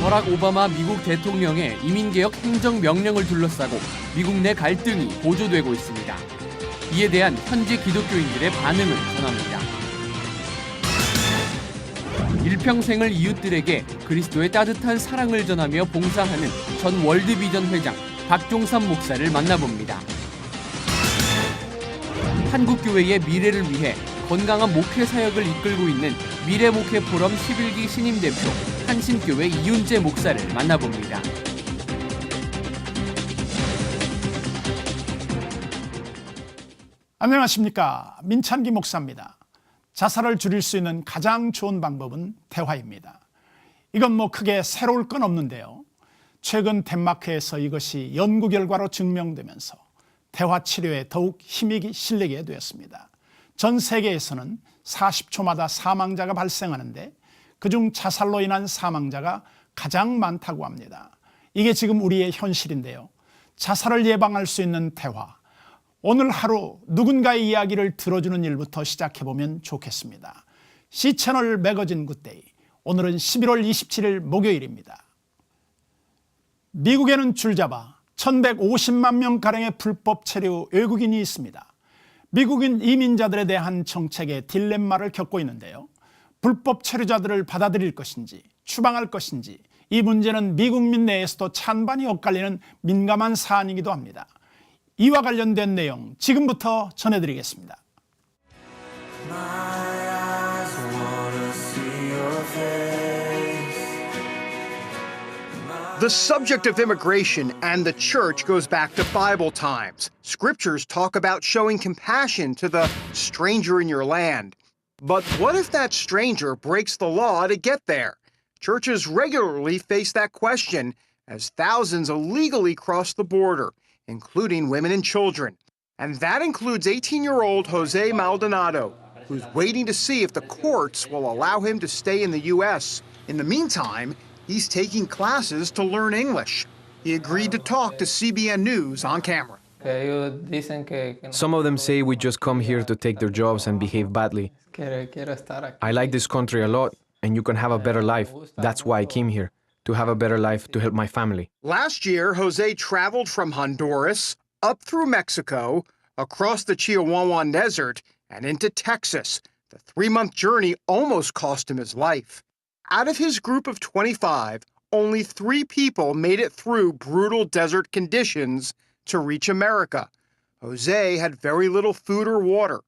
버락 오바마 미국 대통령의 이민개혁 행정명령을 둘러싸고 미국 내 갈등이 고조되고 있습니다. 이에 대한 현지 기독교인들의 반응을 전합니다. 일평생을 이웃들에게 그리스도의 따뜻한 사랑을 전하며 봉사하는 전 월드비전 회장 박종삼 목사를 만나봅니다. 한국교회의 미래를 위해 건강한 목회 사역을 이끌고 있는 미래목회 포럼 11기 신임 대표 한신교회 이윤재 목사를 만나봅니다. 안녕하십니까. 민찬기 목사입니다. 자살을 줄일 수 있는 가장 좋은 방법은 대화입니다. 이건 크게 새로울 건 없는데요. 최근 덴마크에서 이것이 연구 결과로 증명되면서 대화 치료에 더욱 힘이 실리게 되었습니다. 전 세계에서는 40초마다 사망자가 발생하는데 그중 자살로 인한 사망자가 가장 많다고 합니다. 이게 지금 우리의 현실인데요. 자살을 예방할 수 있는 대화. 오늘 하루 누군가의 이야기를 들어주는 일부터 시작해보면 좋겠습니다. C채널 매거진 굿데이. 오늘은 11월 27일 목요일입니다. 미국에는 줄잡아 1150만 명가량의 불법 체류 외국인이 있습니다. 미국인 이민자들에 대한 정책의 딜레마를 겪고 있는데요. 불법 체류자들을 받아들일 것인지 추방할 것인지 이 문제는 미국민 내에서도 찬반이 엇갈리는 민감한 사안이기도 합니다. 이와 관련된 내용 지금부터 전해드리겠습니다. The subject of immigration and the church goes back to Bible times. Scriptures talk about showing compassion to the stranger in your land. But what if that stranger breaks the law to get there? Churches regularly face that question as thousands illegally cross the border, including women and children. And that includes 18-year-old Jose Maldonado, who's waiting to see if the courts will allow him to stay in the U.S. In the meantime, he's taking classes to learn English. He agreed to talk to CBN News on camera. Some of them say we just come here to take their jobs and behave badly. I like this country a lot, and you can have a better life. That's why I came here, to have a better life, to help my family. Last year, Jose traveled from Honduras, up through Mexico, across the Chihuahuan Desert, and into Texas. The 3-month journey almost cost him his life. Out of his group of 25, only 3 people made it through brutal desert conditions to reach America. Jose had very little food or water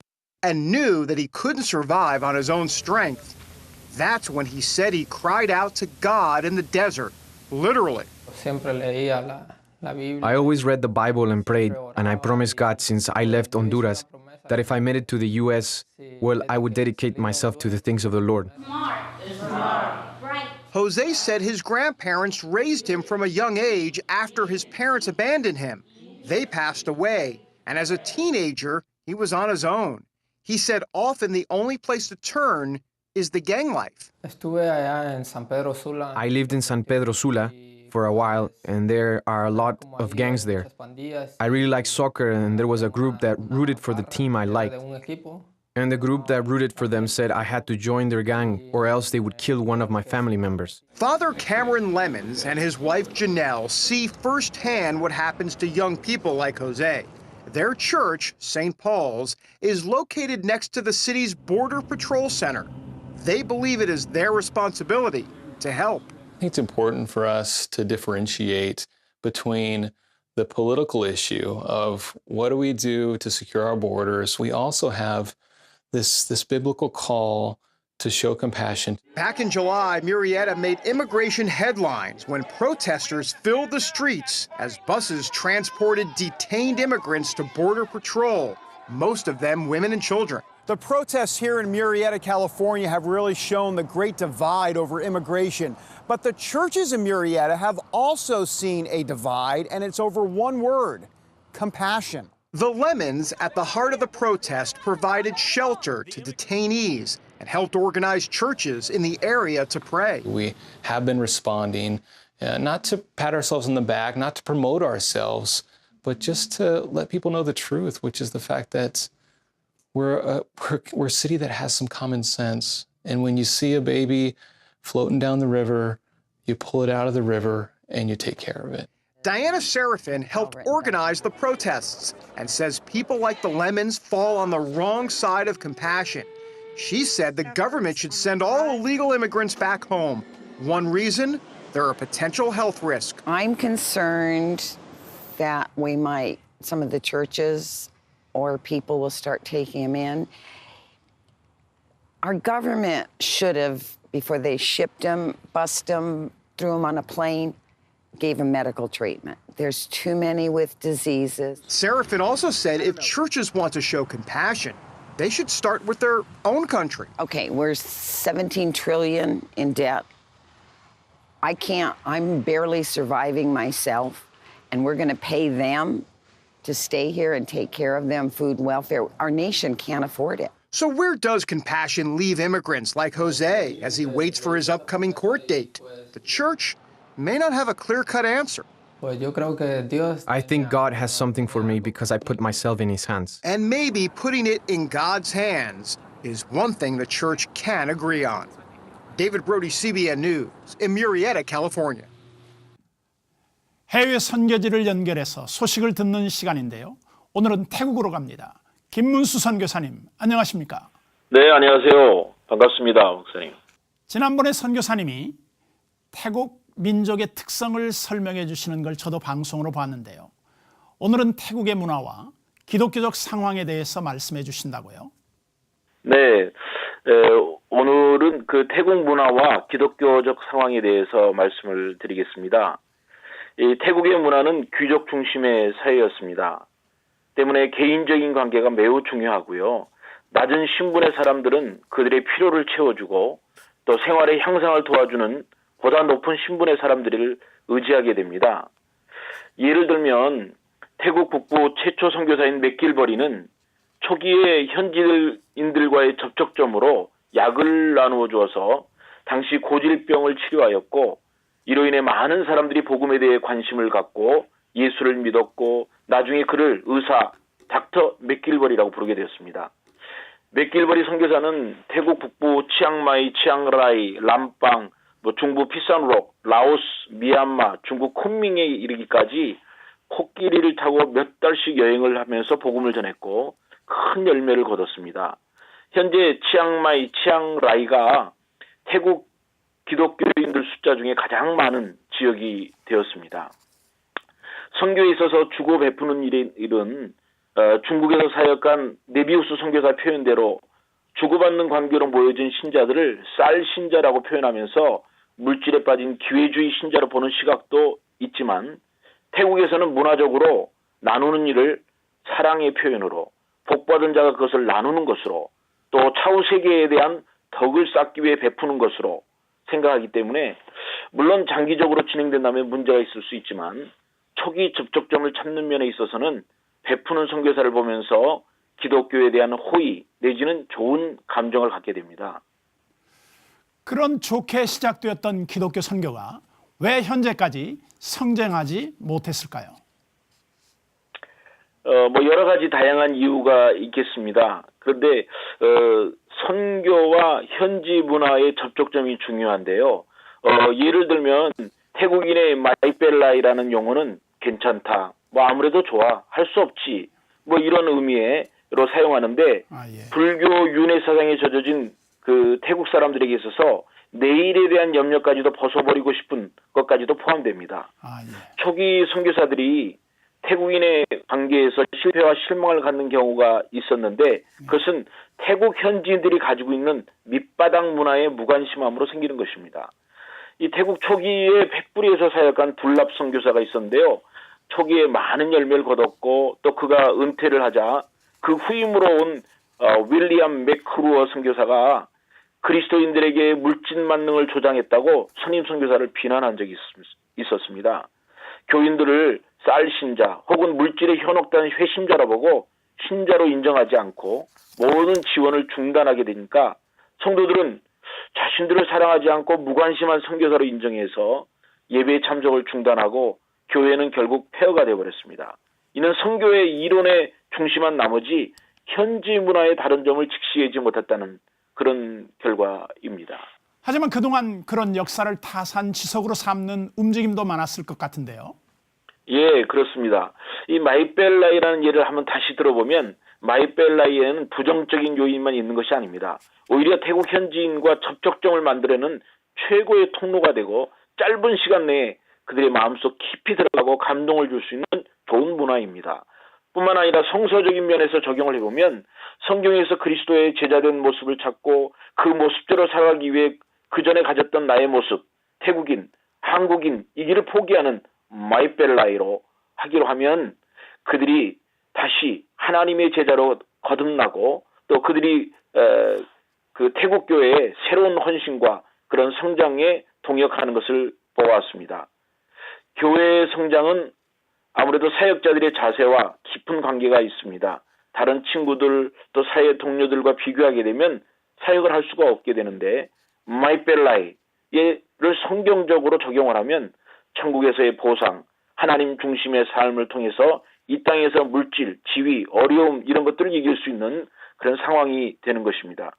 and knew that he couldn't survive on his own strength. That's when he said he cried out to God in the desert, literally. I always read the Bible and prayed, and I promised God since I left Honduras that if I made it to the U.S., well, I would dedicate myself to the things of the Lord. Jose said his grandparents raised him from a young age after his parents abandoned him. They passed away, and as a teenager, he was on his own. He said often the only place to turn is the gang life. I lived in San Pedro Sula for a while, and there are a lot of gangs there. I really like soccer, and there was a group that rooted for the team I liked. And the group that rooted for them said I had to join their gang or else they would kill one of my family members. Father Cameron Lemons and his wife Janelle see firsthand what happens to young people like Jose. Their church, St. Paul's, is located next to the city's Border Patrol Center. They believe it is their responsibility to help. I think it's important for us to differentiate between the political issue of what do we do to secure our borders. We also have this biblical call to show compassion. Back in July, Murrieta made immigration headlines when protesters filled the streets as buses transported detained immigrants to Border Patrol, most of them women and children. The protests here in Murrieta, California have really shown the great divide over immigration. But the churches in Murrieta have also seen a divide, and it's over one word: compassion. The Lemons, at the heart of the protest, provided shelter to detainees and helped organize churches in the area to pray. We have been responding, not to pat ourselves on the back, not to promote ourselves, but just to let people know the truth, which is the fact that we're a city that has some common sense. And when you see a baby floating down the river, you pull it out of the river, and you take care of it. Diana Serafin helped organize the protests and says people like the Lemons fall on the wrong side of compassion. She said the government should send all illegal immigrants back home. One reason, there are potential health risks. I'm concerned that some of the churches or people will start taking them in. Our government should have, before they shipped them, bussed them, threw them on a plane, gave them medical treatment. There's too many with diseases. Serafin also said if churches want to show compassion, they should start with their own country. Okay, we're 17 trillion in debt. I'm barely surviving myself, and we're gonna pay them to stay here and take care of them, food and welfare. Our nation can't afford it. So where does compassion leave immigrants like Jose as he waits for his upcoming court date? The church may not have a clear-cut answer. I think God has something for me because I put myself in his hands. And maybe putting it in God's hands is one thing the church can agree on. David Brody, CBN News, in Murrieta, California. 해외 선교지를 연결해서 소식을 듣는 시간인데요. 오늘은 태국으로 갑니다. 김문수 선교사님, 안녕하십니까? 네, 안녕하세요. 반갑습니다, 목사님. 지난번에 선교사님이 태국 민족의 특성을 설명해 주시는 걸 저도 방송으로 봤는데요. 오늘은 태국의 문화와 기독교적 상황에 대해서 말씀해 주신다고요? 네, 오늘은 그 태국 문화와 기독교적 상황에 대해서 말씀을 드리겠습니다. 이 태국의 문화는 귀족 중심의 사회였습니다. 때문에 개인적인 관계가 매우 중요하고요. 낮은 신분의 사람들은 그들의 필요를 채워주고 또 생활의 향상을 도와주는 보다 높은 신분의 사람들을 의지하게 됩니다. 예를 들면 태국 북부 최초 선교사인 맥길버리는 초기에 현지인들과의 접촉점으로 약을 나누어 주어서 당시 고질병을 치료하였고 이로 인해 많은 사람들이 복음에 대해 관심을 갖고 예수를 믿었고 나중에 그를 의사 닥터 맥길버리라고 부르게 되었습니다. 맥길버리 선교사는 태국 북부 치앙마이, 치앙라이, 람빵, 중부 피산록, 라오스, 미얀마, 중국 쿤밍에 이르기까지 코끼리를 타고 몇 달씩 여행을 하면서 복음을 전했고 큰 열매를 거뒀습니다. 현재 치앙마이, 치앙라이가 태국 기독교인들 숫자 중에 가장 많은 지역이 되었습니다. 선교에 있어서 주고 베푸는 일은 중국에서 사역한 네비우스 선교사 표현대로 주고받는 관계로 모여진 신자들을 쌀 신자라고 표현하면서 물질에 빠진 기회주의 신자로 보는 시각도 있지만 태국에서는 문화적으로 나누는 일을 사랑의 표현으로 복받은 자가 그것을 나누는 것으로 또 차후 세계에 대한 덕을 쌓기 위해 베푸는 것으로 생각하기 때문에 물론 장기적으로 진행된다면 문제가 있을 수 있지만 초기 접촉점을 찾는 면에 있어서는 베푸는 선교사를 보면서 기독교에 대한 호의 내지는 좋은 감정을 갖게 됩니다. 그런 좋게 시작되었던 기독교 선교가 왜 현재까지 성장하지 못했을까요? 여러 가지 다양한 이유가 있겠습니다. 그런데 선교와 현지 문화의 접촉점이 중요한데요. 예를 들면 태국인의 마이벨라이라는 용어는 괜찮다, 아무래도 좋아, 할 수 없지, 이런 의미로 사용하는데 불교 윤회 사상에 젖어진 그 태국 사람들에게 있어서 내일에 대한 염려까지도 벗어버리고 싶은 것까지도 포함됩니다. 초기 선교사들이 태국인의 관계에서 실패와 실망을 갖는 경우가 있었는데 그것은 태국 현지인들이 가지고 있는 밑바닥 문화의 무관심함으로 생기는 것입니다. 이 태국 초기에 백부리에서 사역한 둘랍 선교사가 있었는데요. 초기에 많은 열매를 거뒀고 또 그가 은퇴를 하자 그 후임으로 온 윌리엄 맥크루어 선교사가 그리스도인들에게 물질 만능을 조장했다고 선임 선교사를 비난한 적이 있었습니다. 교인들을 쌀 신자 혹은 물질에 현혹된 회심자라 보고 신자로 인정하지 않고 모든 지원을 중단하게 되니까 성도들은 자신들을 사랑하지 않고 무관심한 선교사로 인정해서 예배의 참석을 중단하고 교회는 결국 폐허가 되어버렸습니다. 이는 선교의 이론에 중심한 나머지 현지 문화의 다른 점을 직시하지 못했다는 그런 결과입니다. 하지만 그동안 그런 역사를 타산지석으로 삼는 움직임도 많았을 것 같은데요. 예, 그렇습니다. 이 마이벨라이라는 예를 한번 다시 들어보면 마이벨라이에는 부정적인 요인만 있는 것이 아닙니다. 오히려 태국 현지인과 접촉점을 만들어내는 최고의 통로가 되고 짧은 시간 내에 그들의 마음속 깊이 들어가고 감동을 줄 수 있는 좋은 문화입니다. 뿐만 아니라 성서적인 면에서 적용을 해보면 성경에서 그리스도의 제자된 모습을 찾고 그 모습대로 살아가기 위해 그 전에 가졌던 나의 모습, 태국인, 한국인 이 길을 포기하는 마이벨라이로 하기로 하면 그들이 다시 하나님의 제자로 거듭나고 또 그들이 그 태국 교회의 새로운 헌신과 그런 성장에 동역하는 것을 보았습니다. 교회의 성장은 아무래도 사역자들의 자세와 깊은 관계가 있습니다. 다른 친구들 또 사회 동료들과 비교하게 되면 사역을 할 수가 없게 되는데 마이벨라이를 성경적으로 적용을 하면 천국에서의 보상, 하나님 중심의 삶을 통해서 이 땅에서 물질, 지위, 어려움 이런 것들을 이길 수 있는 그런 상황이 되는 것입니다.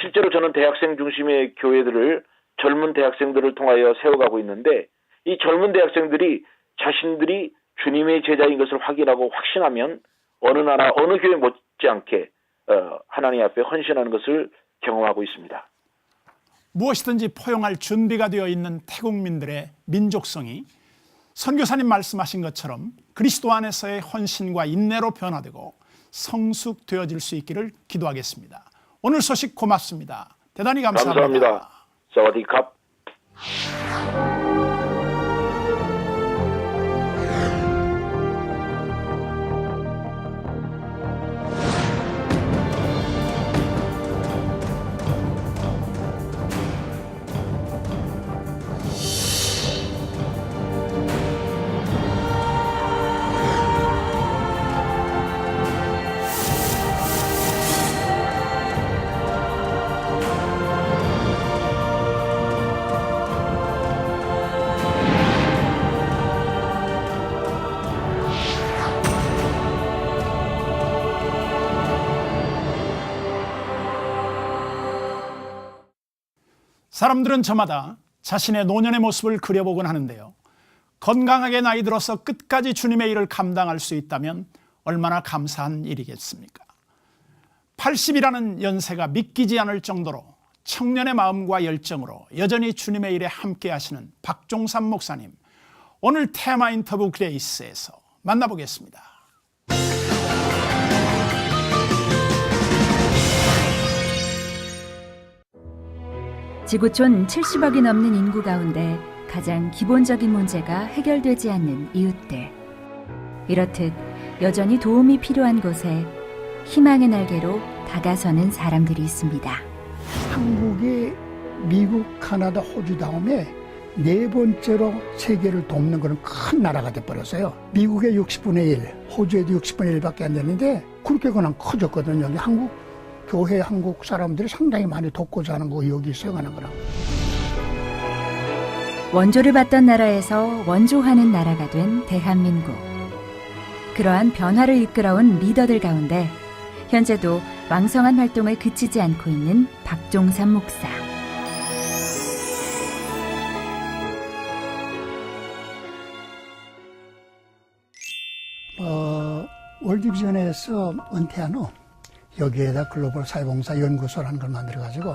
실제로 저는 대학생 중심의 교회들을 젊은 대학생들을 통하여 세워가고 있는데 이 젊은 대학생들이 자신들이 주님의 제자인 것을 확인하고 확신하면 어느 나라, 어느 교회 못지않게 하나님 앞에 헌신하는 것을 경험하고 있습니다. 무엇이든지 포용할 준비가 되어 있는 태국민들의 민족성이 선교사님 말씀하신 것처럼 그리스도 안에서의 헌신과 인내로 변화되고 성숙되어질 수 있기를 기도하겠습니다. 오늘 소식 고맙습니다. 대단히 감사합니다. 감사합니다. 사와디캅. 사람들은 저마다 자신의 노년의 모습을 그려보곤 하는데요. 건강하게 나이 들어서 끝까지 주님의 일을 감당할 수 있다면 얼마나 감사한 일이겠습니까? 80이라는 연세가 믿기지 않을 정도로 청년의 마음과 열정으로 여전히 주님의 일에 함께 하시는 박종삼 목사님, 오늘 테마 인터뷰 그레이스에서 만나보겠습니다. 지구촌 70억이 넘는 인구 가운데 가장 기본적인 문제가 해결되지 않는 이웃들. 이렇듯 여전히 도움이 필요한 곳에 희망의 날개로 다가서는 사람들이 있습니다. 한국이 미국, 카나다, 호주 다음에 네 번째로 세계를 돕는 그런 큰 나라가 돼버렸어요. 미국의 60분의 1, 호주에도 60분의 1밖에 안 되는데 그렇게 그냥 커졌거든요. 한국 교회, 한국 사람들이 상당히 많이 돕고자 하는 거 여기 있어요, 하는 거랑. 원조를 받던 나라에서 원조하는 나라가 된 대한민국. 그러한 변화를 이끌어온 리더들 가운데 현재도 왕성한 활동을 그치지 않고 있는 박종삼 목사. 월드비전에서 은퇴한 후 여기에다 글로벌 사회봉사 연구소라는 걸 만들어가지고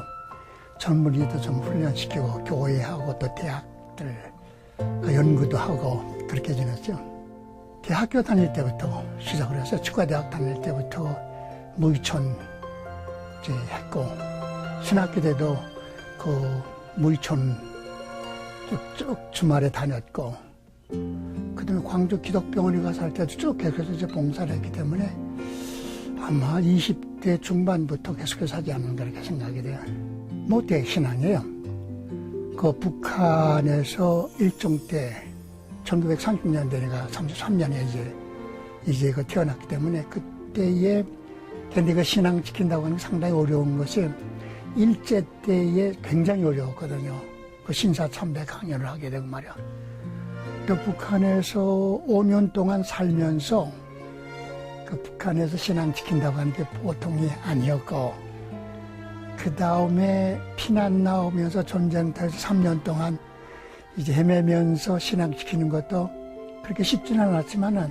젊은이도 좀 훈련시키고 교회하고 또 대학들 연구도 하고 그렇게 지냈죠. 대학교 다닐 때부터 시작을 했어요. 치과대학 다닐 때부터 무이촌 했고 신학교 때도 그 무이촌 쭉 주말에 다녔고 그다음에 광주 기독병원에 가서 할 때도 쭉 계속해서 이제 봉사를 했기 때문에 아마 20대 중반부터 계속해서 하지 않는가 이렇게 생각이 돼요. 뭐 대신앙이에요. 그 북한에서 일종 때 1930년대니까 33년에 이제 그 태어났기 때문에 그때에 근데 그 신앙 지킨다고 하는 게 상당히 어려운 것이 일제 때에 굉장히 어려웠거든요. 그 신사참배 강연을 하게 되고 말이야. 또 북한에서 5년 동안 살면서 그 북한에서 신앙 지킨다고 하는 게 보통이 아니었고 그 다음에 피난 나오면서 전쟁터에서 3년 동안 이제 헤매면서 신앙시키는 것도 그렇게 쉽지는 않았지만은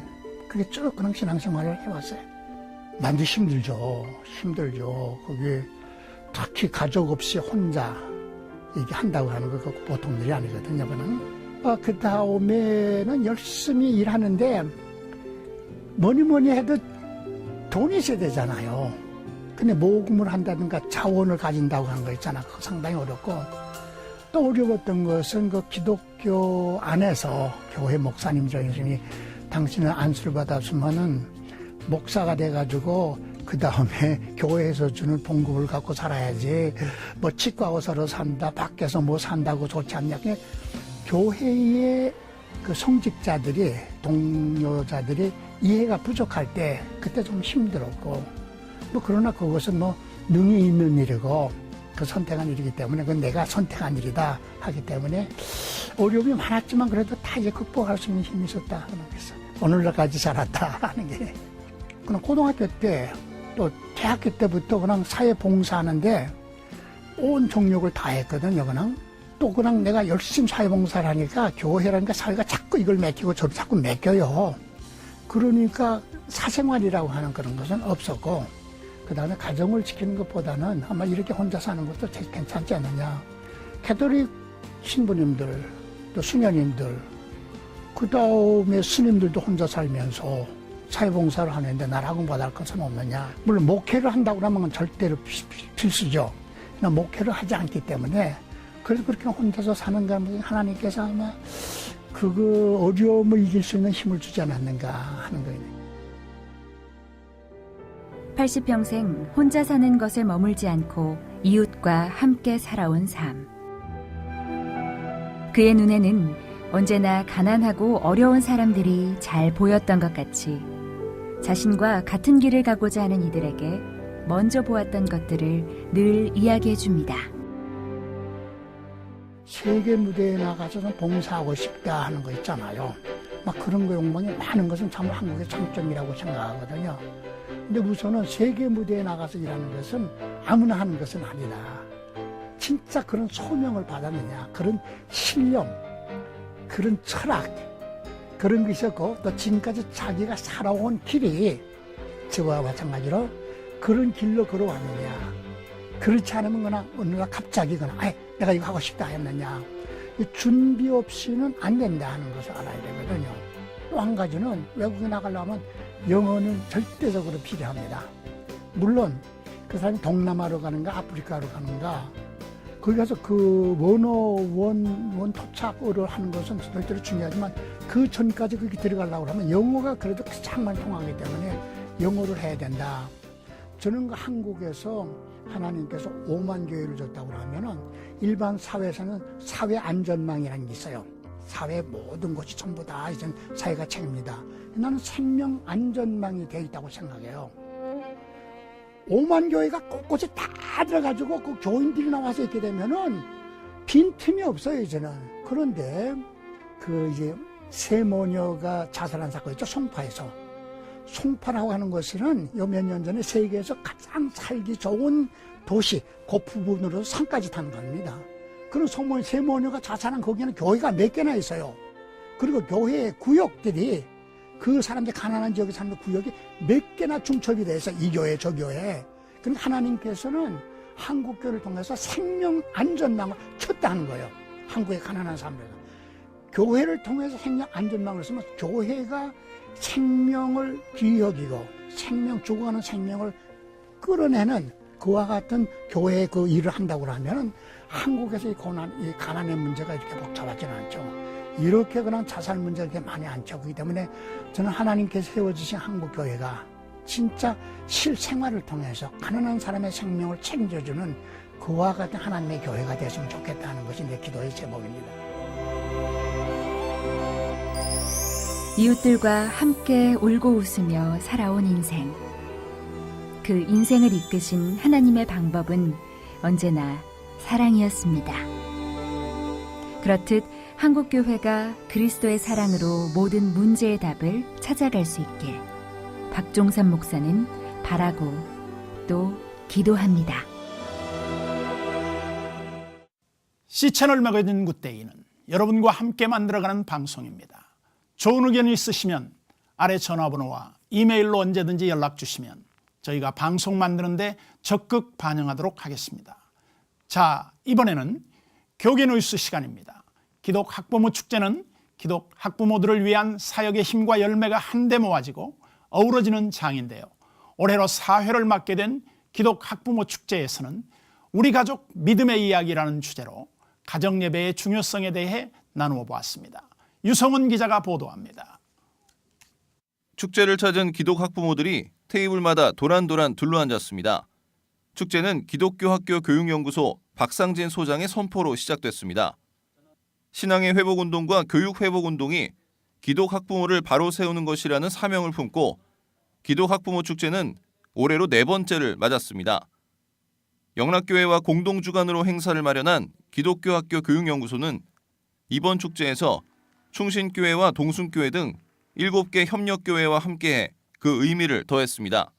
그게 쭉 그냥 신앙생활을 해왔어요. 많이 힘들죠. 그게 특히 가족 없이 혼자 이게 한다고 하는 거 보통 일이 아니거든요. 그 다음에는 열심히 일하는데 뭐니 해도 돈이 있어야 되잖아요. 근데 모금을 한다든가 자원을 가진다고 하는 거 있잖아. 그거 상당히 어렵고 또 어려웠던 것은 그 기독교 안에서 교회 목사님 중에 당신은 안수를 받았으면은 목사가 돼가지고 그 다음에 교회에서 주는 봉급을 갖고 살아야지 뭐 치과 의사로 산다 밖에서 뭐 산다고 좋지 않냐. 교회의 그 성직자들이 동료자들이 이해가 부족할 때 그때 좀 힘들었고 뭐 그러나 그것은 뭐 능이 있는 일이고 그 선택한 일이기 때문에 그건 내가 선택한 일이다 하기 때문에 어려움이 많았지만 그래도 다 이제 극복할 수 있는 힘이 있었다 하는 거겠어. 오늘날까지 살았다 하는 게. 그냥 고등학교 때 또 대학교 때부터 그냥 사회 봉사하는데 온 정력을 다했거든요. 또 그냥 내가 열심히 사회 봉사를 하니까 교회라니까 사회가 자꾸 이걸 맡기고 저를 자꾸 맡겨요. 그러니까 사생활이라고 하는 그런 것은 없었고 그 다음에 가정을 지키는 것보다는 아마 이렇게 혼자 사는 것도 괜찮지 않느냐. 캐톨릭 신부님들 또 수녀님들 그 다음에 스님들도 혼자 살면서 사회봉사를 하는데 나라고 받을 것은 없느냐. 물론 목회를 한다고 하면 절대로 필수죠. 목회를 하지 않기 때문에 그래서 그렇게 혼자서 사는 거면 하나님께서 아마 그거 어려움을 이길 수 있는 힘을 주지 않았는가 하는 거예요. 80평생 혼자 사는 것에 머물지 않고 이웃과 함께 살아온 삶. 그의 눈에는 언제나 가난하고 어려운 사람들이 잘 보였던 것 같이 자신과 같은 길을 가고자 하는 이들에게 먼저 보았던 것들을 늘 이야기해 줍니다. 세계 무대에 나가서 좀 봉사하고 싶다 하는 거 있잖아요. 막 그런 거 욕망이 많은 것은 참 한국의 장점이라고 생각하거든요. 근데 우선은 세계 무대에 나가서 일하는 것은 아무나 하는 것은 아니다. 진짜 그런 소명을 받았느냐, 그런 신념, 그런 철학, 그런 게 있었고 또 지금까지 자기가 살아온 길이 저와 마찬가지로 그런 길로 걸어왔느냐. 그렇지 않으면 그냥 어느 날 갑자기 그냥 내가 이거 하고 싶다 했느냐. 준비 없이는 안 된다 하는 것을 알아야 되거든요. 또 한 가지는 외국에 나가려면 영어는 절대적으로 필요합니다. 물론 그 사람이 동남아로 가는가 아프리카로 가는가 거기 가서 그 원어 토착어를 하는 것은 절대로 중요하지만 그 전까지 거기 들어가려고 하면 영어가 그래도 가장 많이 통하기 때문에 영어를 해야 된다. 저는 그 한국에서 하나님께서 5만 교회를 줬다고 하면은 일반 사회에서는 사회 안전망이라는 게 있어요. 사회 모든 것이 전부 다 이제 사회가 책임입니다. 나는 생명 안전망이 되어 있다고 생각해요. 5만 교회가 곳곳에 다 들어가지고 그 교인들이 나와서 있게 되면은 빈틈이 없어요, 이제는. 그런데 그 이제 세모녀가 자살한 사건 있죠, 송파에서. 송파라고 하는 것은 요 몇 년 전에 세계에서 가장 살기 좋은 도시, 그 부분으로 상까지 탄 겁니다. 그런 세모녀가 자살한 거기에는 교회가 몇 개나 있어요. 그리고 교회 구역들이 그 사람들 가난한 지역에 사는 구역이 몇 개나 중첩이 돼서 이 교회 저 교회. 그러니까 하나님께서는 한국교회를 통해서 생명 안전망을 쳤다는 거예요. 한국의 가난한 사람들. 교회를 통해서 생명 안전망을 쓰면 교회가 생명을 귀히 여기고 죽어가는 생명을 끌어내는 그와 같은 교회의 그 일을 한다고 하면 한국에서 이 가난의 문제가 이렇게 복잡하지는 않죠. 이렇게 그냥 자살 문제가 이렇게 많이 않죠. 그렇기 때문에 저는 하나님께서 세워주신 한국교회가 진짜 실생활을 통해서 가난한 사람의 생명을 책임져주는 그와 같은 하나님의 교회가 됐으면 좋겠다는 것이 내 기도의 제목입니다. 이웃들과 함께 울고 웃으며 살아온 인생. 그 인생을 이끄신 하나님의 방법은 언제나 사랑이었습니다. 그렇듯 한국교회가 그리스도의 사랑으로 모든 문제의 답을 찾아갈 수 있길 박종삼 목사는 바라고 또 기도합니다. C채널 매거진 굿데이는 여러분과 함께 만들어가는 방송입니다. 좋은 의견이 있으시면 아래 전화번호와 이메일로 언제든지 연락 주시면 저희가 방송 만드는데 적극 반영하도록 하겠습니다. 자, 이번에는 교계 뉴스 시간입니다. 기독 학부모 축제는 기독 학부모들을 위한 사역의 힘과 열매가 한데 모아지고 어우러지는 장인데요. 올해로 4회를 맡게 된 기독 학부모 축제에서는 우리 가족 믿음의 이야기라는 주제로 가정예배의 중요성에 대해 나누어 보았습니다. 유성훈 기자가 보도합니다. 축제를 찾은 기독 학부모들이 테이블마다 도란도란 둘러앉았습니다. 축제는 기독교 학교 교육연구소 박상진 소장의 선포로 시작됐습니다. 신앙의 회복운동과 교육회복운동이 기독 학부모를 바로 세우는 것이라는 사명을 품고 기독 학부모 축제는 올해로 4번째를 맞았습니다. 영락교회와 공동주관으로 행사를 마련한 기독교 학교 교육연구소는 이번 축제에서 충신교회와 동순교회 등 7개 협력교회와 함께해 그 의미를 더했습니다.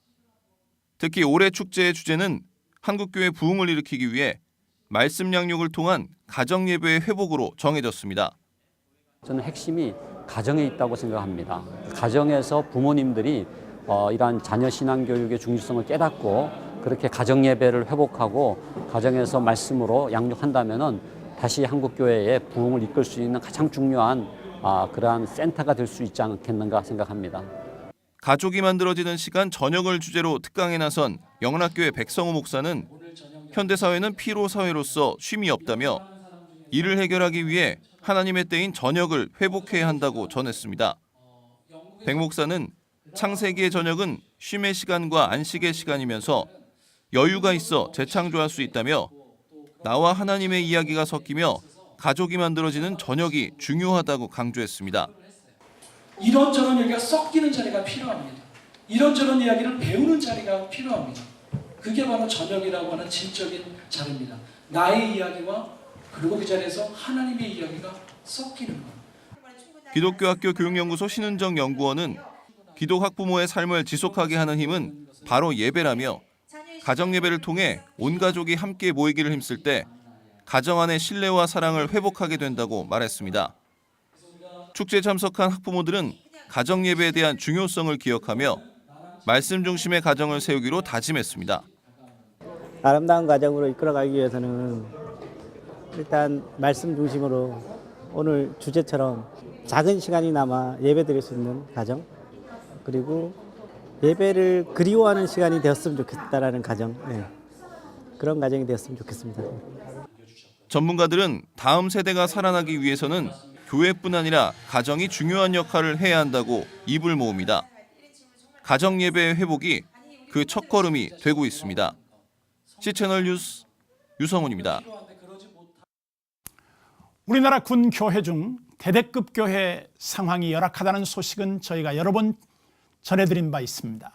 특히 올해 축제의 주제는 한국교회 부흥을 일으키기 위해 말씀 양육을 통한 가정예배의 회복으로 정해졌습니다. 저는 핵심이 가정에 있다고 생각합니다. 가정에서 부모님들이 이러한 자녀 신앙교육의 중요성을 깨닫고 그렇게 가정예배를 회복하고 가정에서 말씀으로 양육한다면 다시 한국교회의 부흥을 이끌 수 있는 가장 중요한 그러한 센터가 될 수 있지 않겠는가 생각합니다. 가족이 만들어지는 시간 저녁을 주제로 특강에 나선 영락교회 백성호 목사는 현대사회는 피로사회로서 쉼이 없다며 이를 해결하기 위해 하나님의 때인 저녁을 회복해야 한다고 전했습니다. 백 목사는 창세기의 저녁은 쉼의 시간과 안식의 시간이면서 여유가 있어 재창조할 수 있다며 나와 하나님의 이야기가 섞이며 가족이 만들어지는 저녁이 중요하다고 강조했습니다. 이런저런 얘기가 섞이는 자리가 필요합니다. 이런저런 이야기를 배우는 자리가 필요합니다. 그게 바로 저녁이라고 하는 질적인 자리입니다. 나의 이야기와 그리고 그 자리에서 하나님의 이야기가 섞이는 것. 기독교 학교 교육연구소 신은정 연구원은 기독 학부모의 삶을 지속하게 하는 힘은 바로 예배라며 가정예배를 통해 온 가족이 함께 모이기를 힘쓸 때 가정 안의 신뢰와 사랑을 회복하게 된다고 말했습니다. 축제에 참석한 학부모들은 가정예배에 대한 중요성을 기억하며 말씀 중심의 가정을 세우기로 다짐했습니다. 아름다운 가정으로 이끌어가기 위해서는 일단 말씀 중심으로 오늘 주제처럼 작은 시간이나마 예배드릴 수 있는 가정, 그리고 예배를 그리워하는 시간이 되었으면 좋겠다라는 가정, 그런 가정이 되었으면 좋겠습니다. 전문가들은 다음 세대가 살아나기 위해서는 교회뿐 아니라 가정이 중요한 역할을 해야 한다고 입을 모읍니다. 가정 예배의 회복이 그 첫걸음이 되고 있습니다. C채널 뉴스 유성훈입니다. 우리나라 군 교회 중 대대급 교회 상황이 열악하다는 소식은 저희가 여러 번 전해드린 바 있습니다.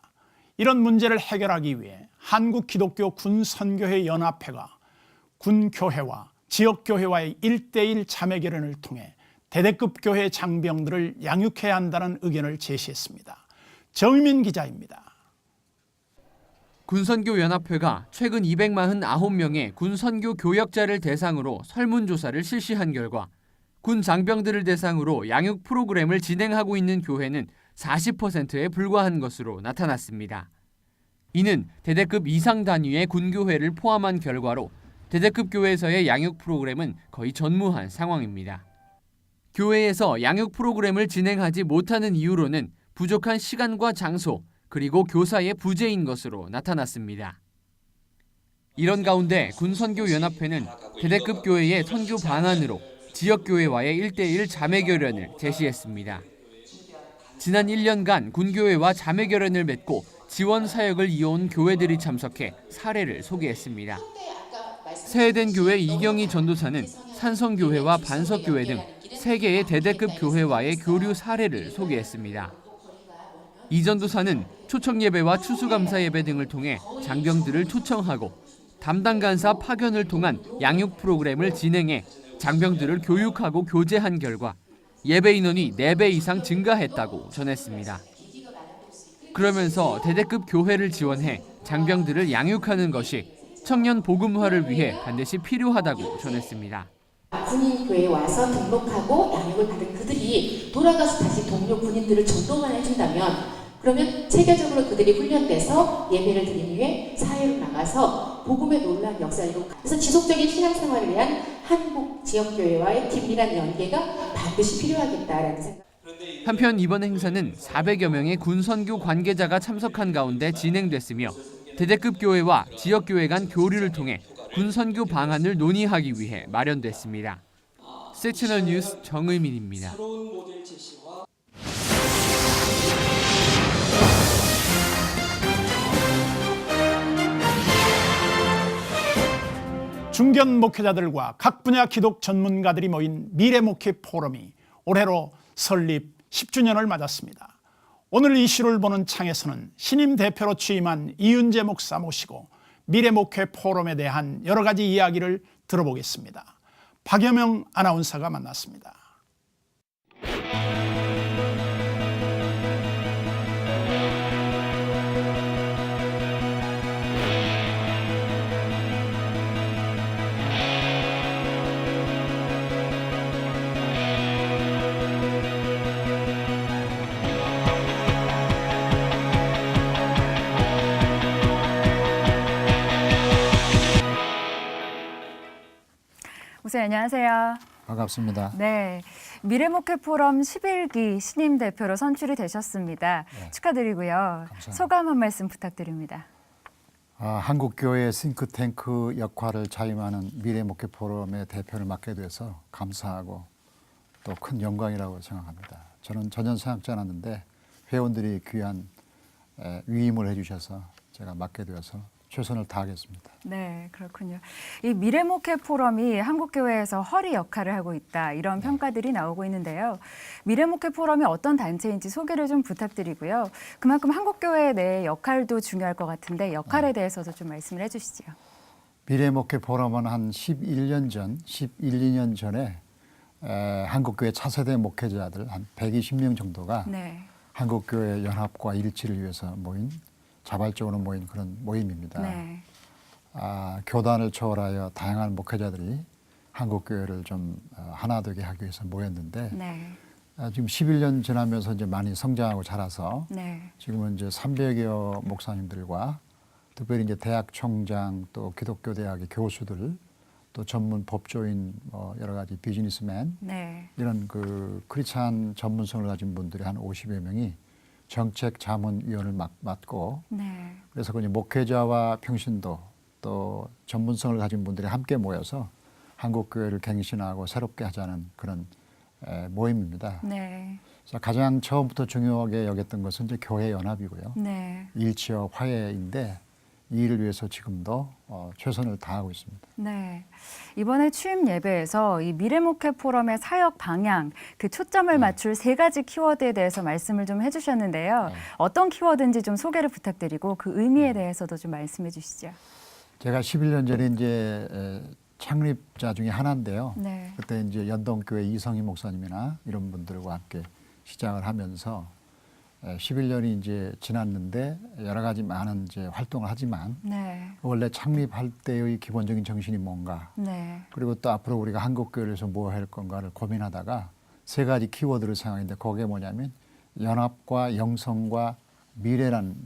이런 문제를 해결하기 위해 한국기독교 군선교회 연합회가 군교회와 지역교회와의 1:1 자매결연을 통해 대대급 교회 장병들을 양육해야 한다는 의견을 제시했습니다. 정민 기자입니다. 군선교연합회가 최근 249명의 군선교 교역자를 대상으로 설문조사를 실시한 결과 군 장병들을 대상으로 양육 프로그램을 진행하고 있는 교회는 40%에 불과한 것으로 나타났습니다. 이는 대대급 이상 단위의 군교회를 포함한 결과로 대대급 교회에서의 양육 프로그램은 거의 전무한 상황입니다. 교회에서 양육 프로그램을 진행하지 못하는 이유로는 부족한 시간과 장소, 그리고 교사의 부재인 것으로 나타났습니다. 이런 가운데 군선교연합회는 대대급 교회의 선교 방안으로 지역교회와의 1:1 자매결연을 제시했습니다. 지난 1년간 군교회와 자매결연을 맺고 지원 사역을 이어온 교회들이 참석해 사례를 소개했습니다. 세해된 교회 이경희 전도사는 산성교회와 반석교회 등 3개의 대대급 교회와의 교류 사례를 소개했습니다. 이 전도사는 초청예배와 추수감사예배 등을 통해 장병들을 초청하고 담당 간사 파견을 통한 양육 프로그램을 진행해 장병들을 교육하고 교제한 결과 예배 인원이 4배 이상 증가했다고 전했습니다. 그러면서 대대급 교회를 지원해 장병들을 양육하는 것이 청년 복음화를 위해 반드시 필요하다고 전했습니다. 군인 교회에 와서 등록하고 양육을 받은 그들이 돌아가서 다시 동료 군인들을 전도만 해준다면 그러면 체계적으로 그들이 훈련돼서 예배를 드리기 위해 사회로 나가서 복음의 놀라운 역사를 이루고 그래서 지속적인 신앙생활을 위한 한국 지역교회와의 긴밀한 연계가 반드시 필요하겠다라는 생각. 한편 이번 행사는 400여 명의 군선교 관계자가 참석한 가운데 진행됐으며 대대급 교회와 지역교회 간 교류를 통해 군선교 방안을 논의하기 위해 마련됐습니다. 세채널 뉴스 정의민입니다. 중견 목회자들과 각 분야 기독 전문가들이 모인 미래 목회 포럼이 올해로 설립 10주년을 맞았습니다. 오늘 이슈를 보는 창에서는 신임 대표로 취임한 이윤재 목사 모시고 미래 목회 포럼에 대한 여러 가지 이야기를 들어보겠습니다. 박여명 아나운서가 만났습니다. 목사님 안녕하세요. 반갑습니다. 네, 미래목회 포럼 11기 신임 대표로 선출이 되셨습니다. 네. 축하드리고요. 감사합니다. 소감 한 말씀 부탁드립니다. 한국교회 싱크탱크 역할을 자임하는 미래목회 포럼의 대표를 맡게 돼서 감사하고 또 큰 영광이라고 생각합니다. 저는 전혀 생각지 않았는데 회원들이 귀한 위임을 해주셔서 제가 맡게 되어서 최선을 다하겠습니다. 네, 그렇군요. 이 미래목회 포럼이 한국교회에서 허리 역할을 하고 있다 이런 평가들이 나오고 있는데요. 미래목회 포럼이 어떤 단체인지 소개를 좀 부탁드리고요. 그만큼 한국교회 내 역할도 중요할 것 같은데 역할에 대해서도 좀 말씀을 해주시죠. 미래목회 포럼은 한 11년 전, 2년 전에 한국교회 차세대 목회자들 한 120명 정도가 네. 한국교회 연합과 일치를 위해서 자발적으로 모인 그런 모임입니다. 네. 교단을 초월하여 다양한 목회자들이 한국교회를 좀 하나 되게 하기 위해서 모였는데 네. 지금 11년 지나면서 이제 많이 성장하고 자라서 네. 지금은 이제 300여 목사님들과 특별히 이제 대학 총장 또 기독교 대학의 교수들 또 전문 법조인 여러 가지 비즈니스맨 네. 이런 그 크리스찬 전문성을 가진 분들이 한 50여 명이 정책 자문위원을 맡고 네. 그래서 그 목회자와 평신도 또 전문성을 가진 분들이 함께 모여서 한국교회를 갱신하고 새롭게 하자는 그런 모임입니다. 네. 그래서 가장 처음부터 중요하게 여겼던 것은 이제 교회 연합이고요. 네. 일치와 화해인데 이 일을 위해서 지금도 최선을 다하고 있습니다. 네. 이번에 취임 예배에서 이 미래목회 포럼의 사역 방향, 그 초점을 맞출 3가지 키워드에 대해서 말씀을 좀 해주셨는데요. 어떤 키워드인지 좀 소개를 부탁드리고 그 의미에 대해서도 좀 말씀해 주시죠. 제가 11년 전에 이제 창립자 중에 하나인데요. 네. 그때 이제 연동교회 이성희 목사님이나 이런 분들과 함께 시작을 하면서 11년이 이제 지났는데 여러 가지 많은 이제 활동을 하지만 네. 원래 창립할 때의 기본적인 정신이 뭔가 네. 그리고 또 앞으로 우리가 한국교회에서 뭐 할 건가를 고민하다가 3가지 키워드를 생각했는데 그게 뭐냐면 연합과 영성과 미래라는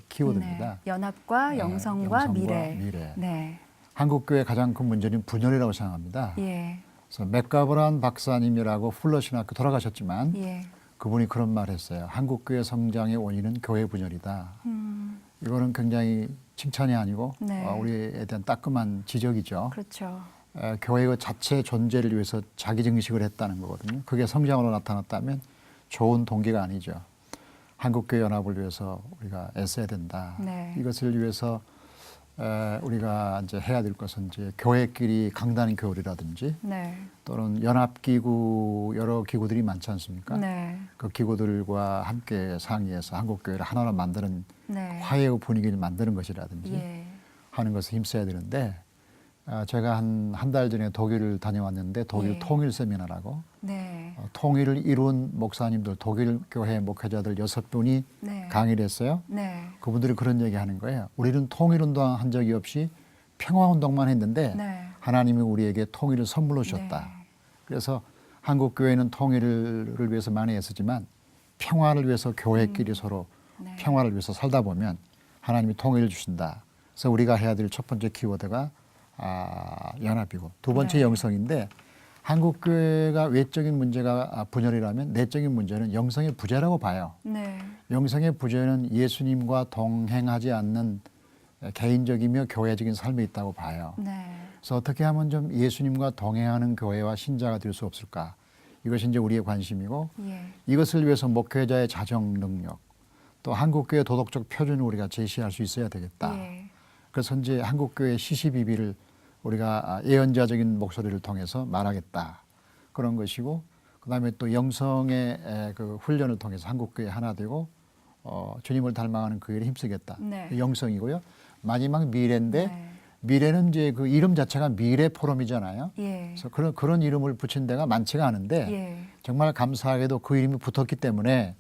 키워드입니다. 네. 연합과 영성과 미래. 네. 한국교회 가장 큰 문제는 분열이라고 생각합니다. 예. 그래서 맥가브란 박사님이라고 플러신학교 돌아가셨지만 예. 그분이 그런 말 했어요. 한국교회 성장의 원인은 교회 분열이다. 이거는 굉장히 칭찬이 아니고 네. 우리에 대한 따끔한 지적이죠. 그렇죠. 교회 자체 존재를 위해서 자기 증식을 했다는 거거든요. 그게 성장으로 나타났다면 좋은 동기가 아니죠. 한국교회 연합을 위해서 우리가 애써야 된다. 네. 이것을 위해서 우리가 이제 해야 될 것은 이제 교회끼리 강단 교류라든지 네. 또는 연합기구 여러 기구들이 많지 않습니까? 네. 그 기구들과 함께 상의해서 한국교회를 하나로 만드는 네. 화해의 분위기를 만드는 것이라든지 예. 하는 것을 힘써야 되는데 제가 한 달 전에 독일을 다녀왔는데 독일 예. 통일 세미나라고 네. 통일을 이룬 목사님들 독일 교회 목회자들 6분이 네. 강의를 했어요. 네. 그분들이 그런 얘기 하는 거예요. 우리는 통일운동 한 적이 없이 평화운동만 했는데 네. 하나님이 우리에게 통일을 선물로 주셨다. 네. 그래서 한국 교회는 통일을 위해서 많이 애쓰지만 평화를 위해서 교회끼리 서로 네. 평화를 위해서 살다 보면 하나님이 통일을 주신다. 그래서 우리가 해야 될 첫 번째 키워드가 연합이고 두 번째 네. 영성인데 한국 교회가 외적인 문제가 분열이라면 내적인 문제는 영성의 부재라고 봐요. 네. 영성의 부재는 예수님과 동행하지 않는 개인적이며 교회적인 삶이 있다고 봐요. 네. 그래서 어떻게 하면 좀 예수님과 동행하는 교회와 신자가 될 수 없을까? 이것이 이제 우리의 관심이고 예. 이것을 위해서 목회자의 자정 능력 또 한국교회 도덕적 표준을 우리가 제시할 수 있어야 되겠다. 예. 그래서 이제 한국교회 시시비비를 우리가 예언자적인 목소리를 통해서 말하겠다. 그런 것이고 그다음에 또 영성의 그 훈련을 통해서 한국교회 하나 되고 주님을 닮아가는 그 일에 힘쓰겠다. 네. 영성이고요. 마지막 미래인데 네. 미래는 이제 그 이름 자체가 미래 포럼이잖아요. 예. 그래서 그런 이름을 붙인 데가 많지가 않은데 예. 정말 감사하게도 그 이름이 붙었기 때문에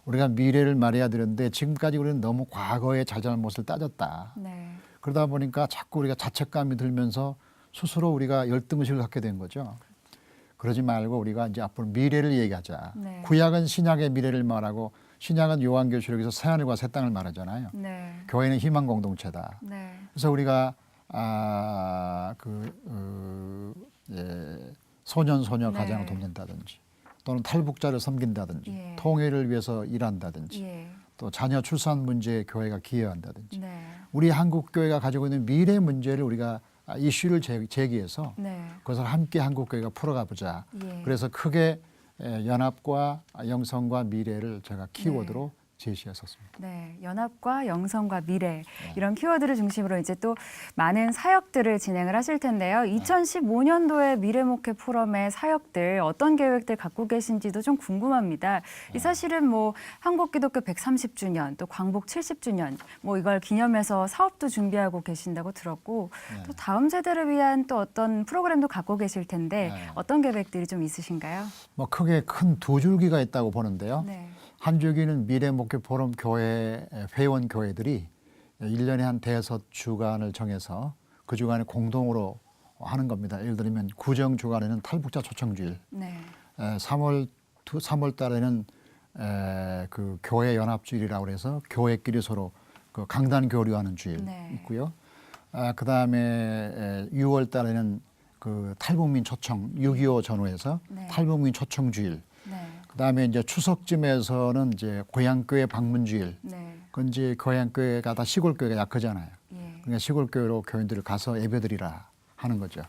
우리가 미래를 말해야 되는데 지금까지 우리는 너무 과거의 잘잘못을 따졌다. 네. 그러다 보니까 자꾸 우리가 자책감이 들면서 스스로 우리가 열등의식을 갖게 된 거죠. 그러지 말고 우리가 이제 앞으로 미래를 얘기하자. 네. 구약은 신약의 미래를 말하고 신약은 요한계시록에서 새하늘과 새 땅을 말하잖아요. 네. 교회는 희망 공동체다. 네. 그래서 우리가 소년 소녀 네. 가정을 돕는다든지 또는 탈북자를 섬긴다든지 예. 통일을 위해서 일한다든지 예. 또 자녀 출산 문제에 교회가 기여한다든지 네. 우리 한국 교회가 가지고 있는 미래 문제를 우리가 이슈를 제기해서 네. 그것을 함께 한국 교회가 풀어가 보자. 예. 그래서 크게 연합과 영성과 미래를 제가 키워드로 제시했었습니다. 네, 연합과 영성과 미래 이런 키워드를 중심으로 이제 또 많은 사역들을 진행을 하실 텐데요. 2015년도에 미래목회 포럼의 사역들 어떤 계획들 갖고 계신지도 좀 궁금합니다. 이 사실은 뭐 한국기독교 130주년 또 광복 70주년 뭐 이걸 기념해서 사업도 준비하고 계신다고 들었고 또 다음 세대를 위한 또 어떤 프로그램도 갖고 계실 텐데 어떤 계획들이 좀 있으신가요? 뭐 크게 큰 두 줄기가 있다고 보는데요. 네. 한 줄기는 미래목회 포럼 교회 회원 교회들이 1년에 한 5주간을 정해서 그 주간에 공동으로 하는 겁니다. 예를 들면 구정 주간에는 탈북자 초청주일, 네. 3월 달에는 그 교회 연합주일이라고 해서 교회끼리 서로 그 강단 교류하는 주일 네. 있고요. 그 다음에 6월 달에는 그 탈북민 초청 6.25 전후에서 네. 탈북민 초청 주일. 네. 그다음에 이제 추석쯤에서는 이제 고향교회 방문주일. 네. 그건 이제 고향교회가 다 시골교회가 약하잖아요. 예. 그러니까 시골교회로 교인들을 가서 예배드리라 하는 거죠.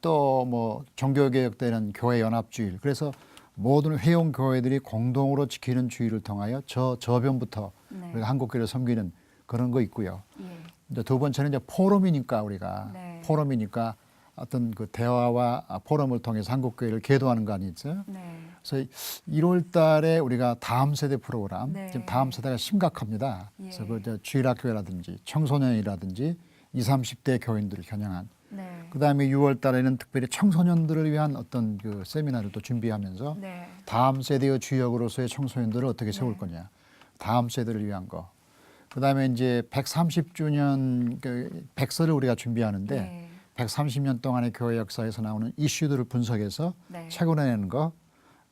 또 뭐 종교개혁 때는 교회 연합주일. 그래서 모든 회원 교회들이 공동으로 지키는 주일을 통하여 저변부터 네. 우리가 한국교회를 섬기는 그런 거 있고요. 예. 이제 두 번째는 이제 포럼이니까 우리가 네. 포럼이니까 어떤 그 대화와 포럼을 통해서 한국교회를 계도하는 거 아니겠어요? 네. 그래서 1월 달에 우리가 다음 세대 프로그램, 네. 지금 다음 세대가 심각합니다. 예. 그래서 그 주일학교라든지 청소년이라든지 20, 30대 교인들을 겨냥한. 네. 그다음에 6월 달에는 특별히 청소년들을 위한 어떤 그 세미나를 또 준비하면서 네. 다음 세대의 주역으로서의 청소년들을 어떻게 세울 거냐. 다음 세대를 위한 거. 그다음에 이제 130주년 그 백서를 우리가 준비하는데 네. 130년 동안의 교회 역사에서 나오는 이슈들을 분석해서 네. 책으로 내는 거.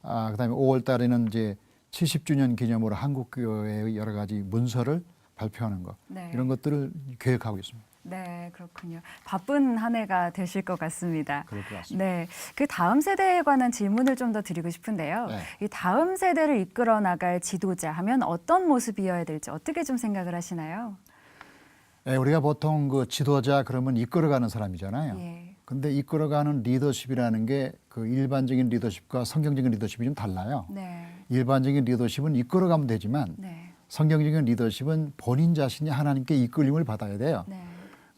그다음에 5월 달에는 이제 70주년 기념으로 한국교회의 여러 가지 문서를 발표하는 거. 네. 이런 것들을 계획하고 있습니다. 네, 그렇군요. 바쁜 한 해가 되실 것 같습니다. 그럴 것 같습니다. 네, 그 다음 세대에 관한 질문을 좀 더 드리고 싶은데요. 네. 이 다음 세대를 이끌어 나갈 지도자 하면 어떤 모습이어야 될지 어떻게 좀 생각을 하시나요? 네, 우리가 보통 그 지도자 그러면 이끌어가는 사람이잖아요. 예. 근데 이끌어가는 리더십이라는 게 그 일반적인 리더십과 성경적인 리더십이 좀 달라요. 네. 일반적인 리더십은 이끌어가면 되지만 네. 성경적인 리더십은 본인 자신이 하나님께 이끌림을 받아야 돼요. 네.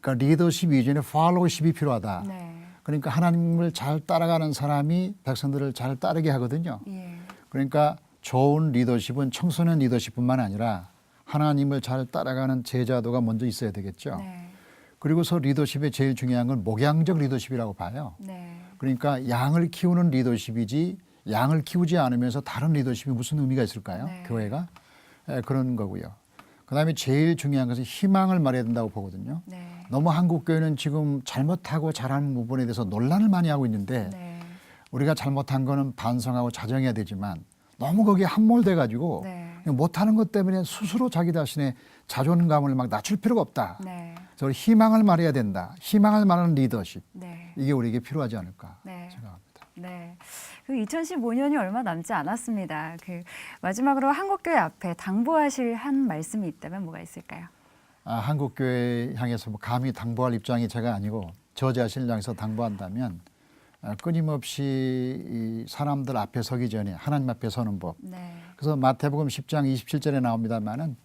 그러니까 리더십 이전에 팔로우십이 필요하다. 네. 그러니까 하나님을 잘 따라가는 사람이 백성들을 잘 따르게 하거든요. 예. 그러니까 좋은 리더십은 청소년 리더십뿐만 아니라 하나님을 잘 따라가는 제자도가 먼저 있어야 되겠죠. 네. 그리고서 리더십의 제일 중요한 건 목양적 리더십이라고 봐요. 네. 그러니까 양을 키우는 리더십이지 양을 키우지 않으면서 다른 리더십이 무슨 의미가 있을까요? 네. 교회가? 그런 거고요. 그다음에 제일 중요한 것은 희망을 말해야 된다고 보거든요. 네. 너무 한국교회는 지금 잘못하고 잘하는 부분에 대해서 논란을 많이 하고 있는데 네. 우리가 잘못한 거는 반성하고 자정해야 되지만 너무 거기에 함몰돼 가지고 네. 못하는 것 때문에 스스로 자기 자신의 자존감을 막 낮출 필요가 없다. 네. 그래서 희망을 말해야 된다. 희망을 말하는 리더십. 네. 이게 우리에게 필요하지 않을까 네. 생각합니다. 네. 그 2015년이 얼마 남지 않았습니다. 그 마지막으로 한국교회 앞에 당부하실 한 말씀이 있다면 뭐가 있을까요? 한국교회 향해서 뭐 감히 당부할 입장이 제가 아니고 저 자신을 향해서 당부한다면 끊임없이 이 사람들 앞에 서기 전에 하나님 앞에 서는 법. 네. 그래서 마태복음 10장 27절에 나옵니다만은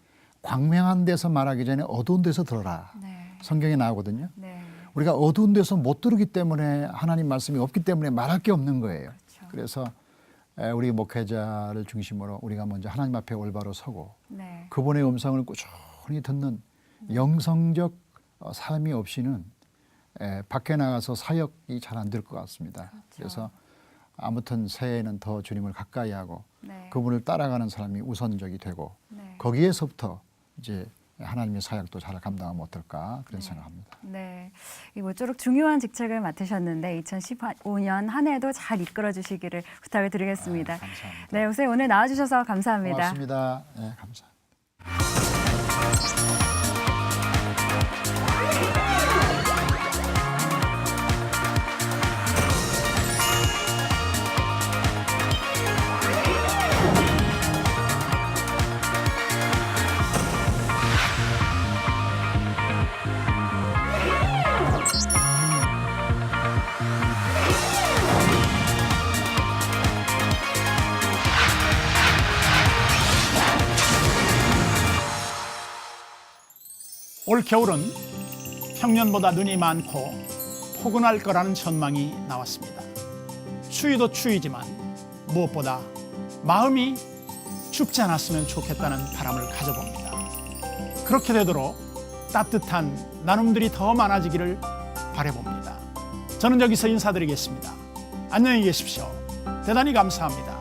광명한 데서 말하기 전에 어두운 데서 들어라. 네. 성경에 나오거든요. 네. 우리가 어두운 데서 못 들으기 때문에 하나님 말씀이 없기 때문에 말할 게 없는 거예요. 그렇죠. 그래서 우리 목회자를 중심으로 우리가 먼저 하나님 앞에 올바로 서고 네. 그분의 음성을 꾸준히 듣는 영성적 삶이 없이는 밖에 나가서 사역이 잘 안 될 것 같습니다. 그렇죠. 그래서 아무튼 새해에는 더 주님을 가까이 하고 네. 그분을 따라가는 사람이 우선적이 되고 네. 거기에서부터 이제 하나님의 사역도 잘 감당하면 어떨까 그런 네. 생각합니다. 네, 이 모쪼록 중요한 직책을 맡으셨는데 2015년 한 해도 잘 이끌어 주시기를 부탁을 드리겠습니다. 감사합니다. 네, 선생님 오늘 나와주셔서 감사합니다. 고맙습니다. 네, 감사합니다. 올 겨울은 평년보다 눈이 많고 포근할 거라는 전망이 나왔습니다. 추위도 추위지만 무엇보다 마음이 춥지 않았으면 좋겠다는 바람을 가져봅니다. 그렇게 되도록 따뜻한 나눔들이 더 많아지기를 바라봅니다. 저는 여기서 인사드리겠습니다. 안녕히 계십시오. 대단히 감사합니다.